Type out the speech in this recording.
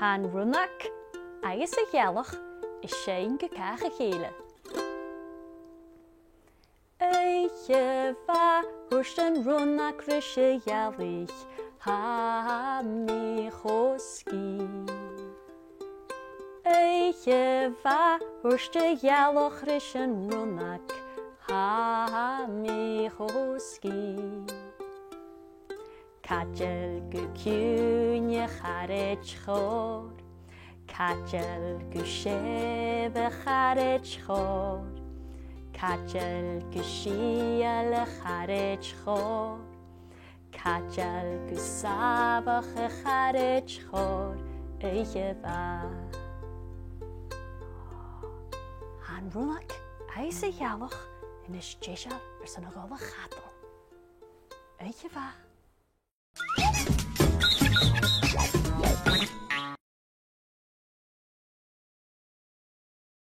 Han runach, agus a ghealach, is sé go cacha chéile. Eiche va husten runach rische ghealich, ha mi choski. Eiche va huste ghealach rischen runach, ha mi choski. Cadel go cúne charid chór, Cadel go sébe charid chór, Cadel go síale charid chór, Cadel go sabach a charid chór, eiche va. Han runach, eis a ghealach, in is tishal san agolach chadal. Eiche va.